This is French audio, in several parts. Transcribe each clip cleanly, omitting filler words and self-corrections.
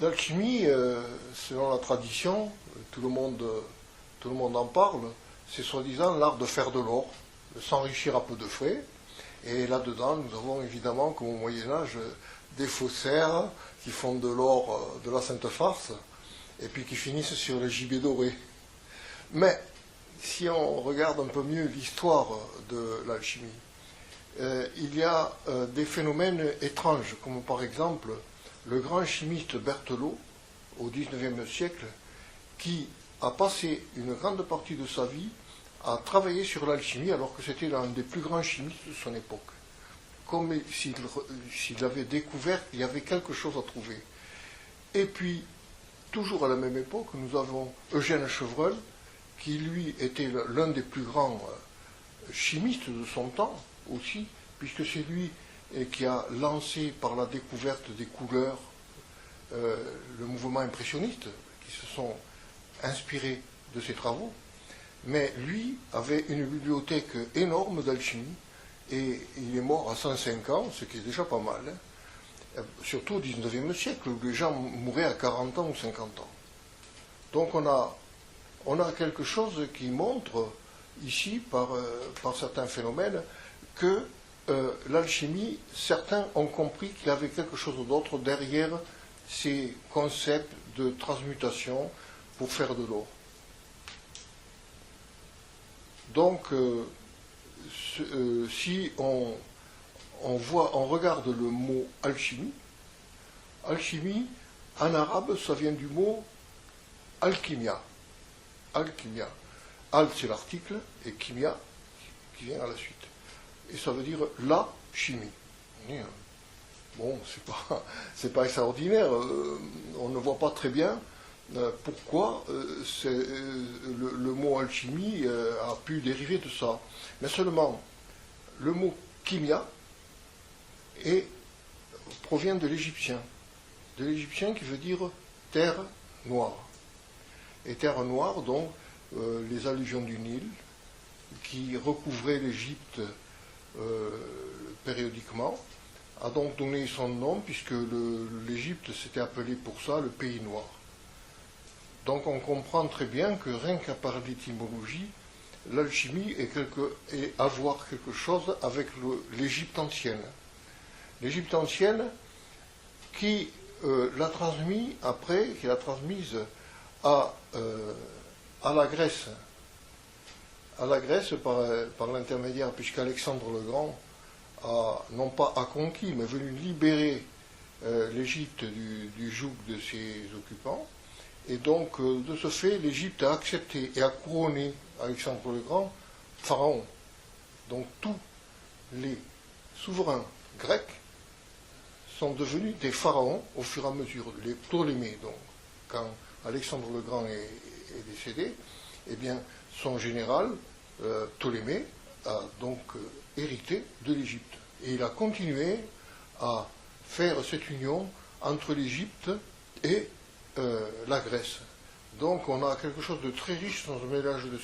L'alchimie, selon la tradition, tout le monde en parle, c'est soi-disant l'art de faire de l'or, de s'enrichir à peu de frais. Et là-dedans, nous avons évidemment, comme au Moyen-Âge, des faussaires qui font de l'or de la sainte farce, et puis qui finissent sur les gibets dorés. Mais, si on regarde un peu mieux l'histoire de l'alchimie, il y a des phénomènes étranges, comme par exemple le grand chimiste Berthelot, au XIXe siècle, qui a passé une grande partie de sa vie à travailler sur l'alchimie, alors que c'était l'un des plus grands chimistes de son époque. Comme s'il avait découvert qu'il y avait quelque chose à trouver. Et puis, toujours à la même époque, nous avons Eugène Chevreul, qui lui était l'un des plus grands chimistes de son temps aussi, puisque c'est lui qui a lancé par la découverte des couleurs le mouvement impressionniste, qui se sont inspirés de ses travaux. Mais lui avait une bibliothèque énorme d'alchimie, et il est mort à 105 ans, ce qui est déjà pas mal, hein, surtout au XIXe siècle, où les gens mouraient à 40 ans ou 50 ans. Donc on a quelque chose qui montre ici, par certains phénomènes, que l'alchimie, certains ont compris qu'il y avait quelque chose d'autre derrière ces concepts de transmutation pour faire de l'or. Donc, si on regarde le mot alchimie, alchimie, en arabe, ça vient du mot alchimia. Alchimia. Al, c'est l'article, et chimia, qui vient à la suite. Et ça veut dire la chimie. Bon, c'est pas extraordinaire, on ne voit pas très bien pourquoi le mot alchimie a pu dériver de ça. Mais seulement, le mot chimia provient de l'égyptien qui veut dire terre noire. Et terre noire, donc, les alluvions du Nil, qui recouvraient l'Égypte périodiquement, a donc donné son nom, puisque l'Égypte s'était appelée pour ça le pays noir. Donc on comprend très bien que rien qu'à part l'étymologie, l'alchimie est à voir quelque chose avec l'Égypte ancienne. L'Égypte ancienne qui l'a transmise à la Grèce. À la Grèce par l'intermédiaire, puisqu'Alexandre le Grand non pas a conquis, mais venu libérer l'Égypte du joug de ses occupants. Et donc, de ce fait, l'Égypte a accepté et a couronné Alexandre le Grand pharaon. Donc, tous les souverains grecs sont devenus des pharaons au fur et à mesure. Les Ptolémées, donc, quand Alexandre le Grand est décédé, eh bien, son général, Ptolémée, a donc hérité de l'Égypte. Et il a continué à faire cette union entre l'Égypte et la Grèce. Donc on a quelque chose de très riche dans le mélange de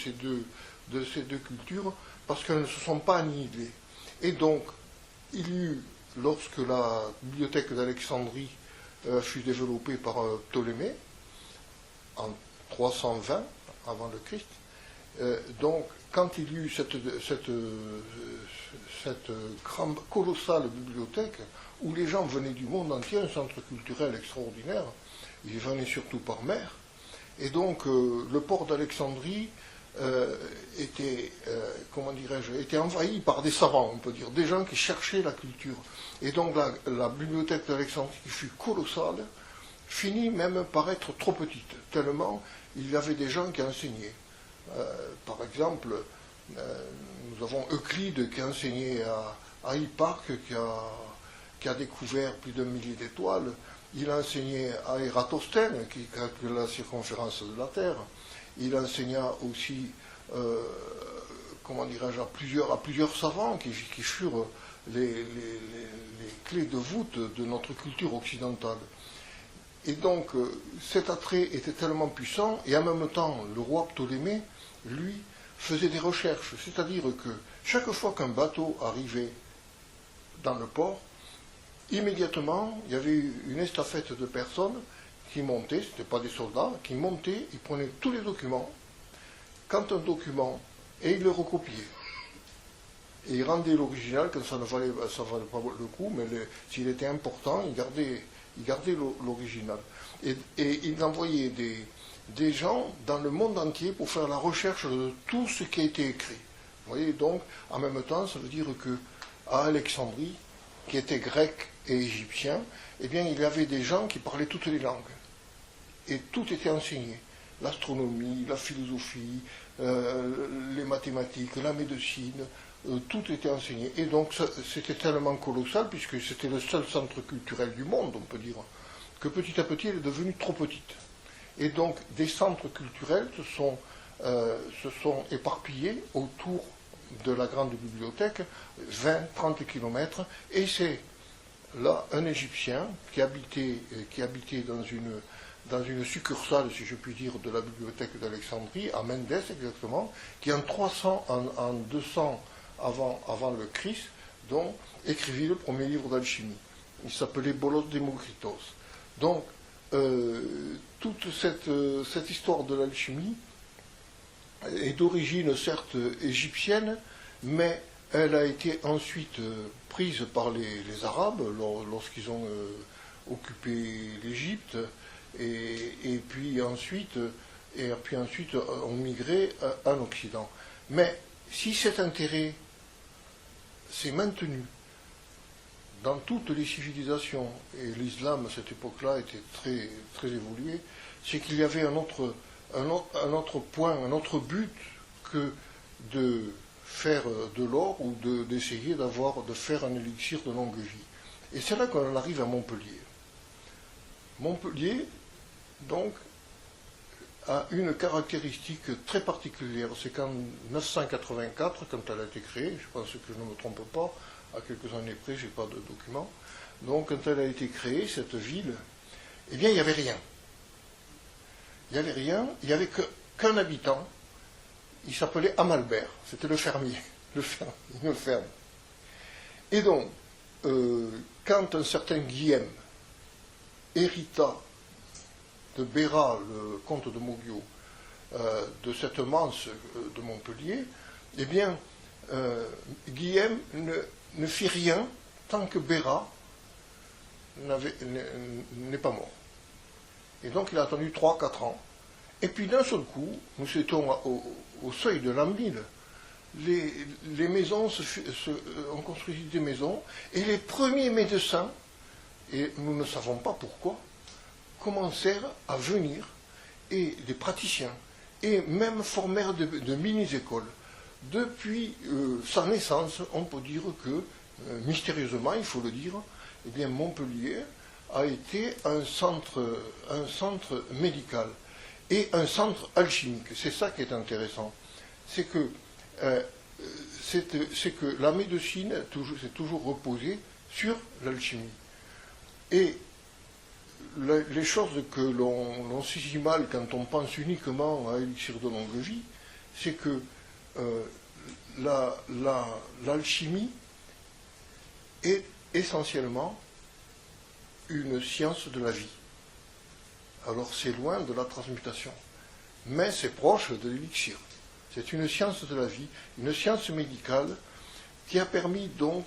ces deux cultures, parce qu'elles ne se sont pas annihilées. Et donc, il y eut, lorsque la bibliothèque d'Alexandrie fut développée par Ptolémée, en 320 avant le Christ, donc quand il y eut cette colossale bibliothèque, où les gens venaient du monde entier, un centre culturel extraordinaire, ils venaient surtout par mer, et donc le port d'Alexandrie était envahi par des savants, on peut dire, des gens qui cherchaient la culture. Et donc la bibliothèque d'Alexandrie, qui fut colossale, finit même par être trop petite, tellement il y avait des gens qui enseignaient. Par exemple, nous avons Euclide qui a enseigné à Hipparque, qui a découvert plus d'un millier d'étoiles. Il a enseigné à Ératosthène, qui calcule la circonférence de la Terre. Il enseigna aussi, à plusieurs savants qui furent les clés de voûte de notre culture occidentale. Et donc, cet attrait était tellement puissant, et en même temps, le roi Ptolémée, lui, faisait des recherches. C'est-à-dire que chaque fois qu'un bateau arrivait dans le port, immédiatement, il y avait une estafette de personnes qui montaient, ce n'étaient pas des soldats, qui montaient, ils prenaient tous les documents, quand un document, et ils le recopiaient. Et ils rendaient l'original quand ça ne valait pas le coup, mais s'il était important, ils gardaient l'original. Et ils envoyaient des gens dans le monde entier pour faire la recherche de tout ce qui a été écrit. Vous voyez, donc, en même temps, ça veut dire que à Alexandrie, qui était grec et égyptien, eh bien, il y avait des gens qui parlaient toutes les langues. Et tout était enseigné. L'astronomie, la philosophie, les mathématiques, la médecine, tout était enseigné. Et donc, c'était tellement colossal, puisque c'était le seul centre culturel du monde, on peut dire, que petit à petit, elle est devenue trop petite. Et donc, des centres culturels se sont éparpillés autour de la grande bibliothèque, 20-30 kilomètres, et c'est là un Égyptien qui habitait dans une succursale, si je puis dire, de la bibliothèque d'Alexandrie, à Mendes exactement, qui en 200 avant le Christ, donc, écrivit le premier livre d'alchimie. Il s'appelait Bolos Démocritos. Donc, toute cette histoire de l'alchimie est d'origine certes égyptienne, mais elle a été ensuite prise par les Arabes lorsqu'ils ont occupé l'Égypte, et puis ensuite ont migré en Occident. Mais si cet intérêt s'est maintenu dans toutes les civilisations, et l'islam à cette époque-là était très, très évolué, c'est qu'il y avait un autre point, un autre but que de faire de l'or ou d'essayer de faire un élixir de longue vie. Et c'est là qu'on arrive à Montpellier. Montpellier, donc, a une caractéristique très particulière. C'est qu'en 984, quand elle a été créée, je pense que je ne me trompe pas, à quelques années près, je n'ai pas de documents, donc quand elle a été créée, cette ville, eh bien, il n'y avait rien. Il n'y avait rien, il n'y avait qu'un habitant, il s'appelait Amalbert, c'était le fermier, une ferme. Et donc, quand un certain Guillaume hérita de Béra, le comte de Mauguio, de cette manse de Montpellier, eh bien, Guillaume ne fit rien tant que Béra n'est pas mort. Et donc il a attendu 3-4 ans. Et puis d'un seul coup, nous étions au seuil de l'an 1000. Les maisons, on construisit des maisons, et les premiers médecins, et nous ne savons pas pourquoi, commencèrent à venir, et des praticiens, et même formèrent de mini-écoles. Depuis sa naissance, on peut dire que, mystérieusement, il faut le dire, eh bien, Montpellier a été un centre médical et un centre alchimique. C'est ça qui est intéressant. C'est que la médecine s'est toujours reposée sur l'alchimie. Et les choses que l'on saisit mal quand on pense uniquement à élixir de longue vie, c'est que l'alchimie est essentiellement une science de la vie. Alors c'est loin de la transmutation, mais c'est proche de l'élixir. C'est une science de la vie, une science médicale qui a permis donc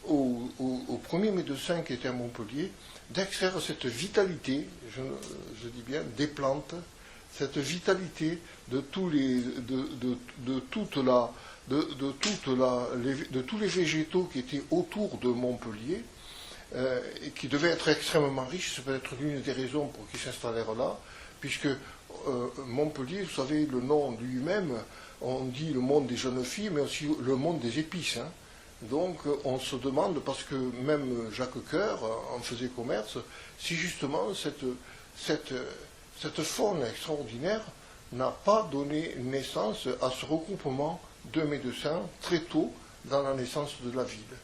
aux premiers médecins qui étaient à Montpellier d'extraire cette vitalité, je dis bien, des plantes, cette vitalité de tous les végétaux qui étaient autour de Montpellier, et qui devaient être extrêmement riches. C'est peut-être l'une des raisons pour qu'ils s'installèrent là, puisque Montpellier, vous savez, le nom lui-même, on dit le monde des jeunes filles, mais aussi le monde des épices. Hein. Donc on se demande, parce que même Jacques Coeur en faisait commerce, si justement cette faune extraordinaire n'a pas donné naissance à ce regroupement de médecins très tôt dans la naissance de la ville.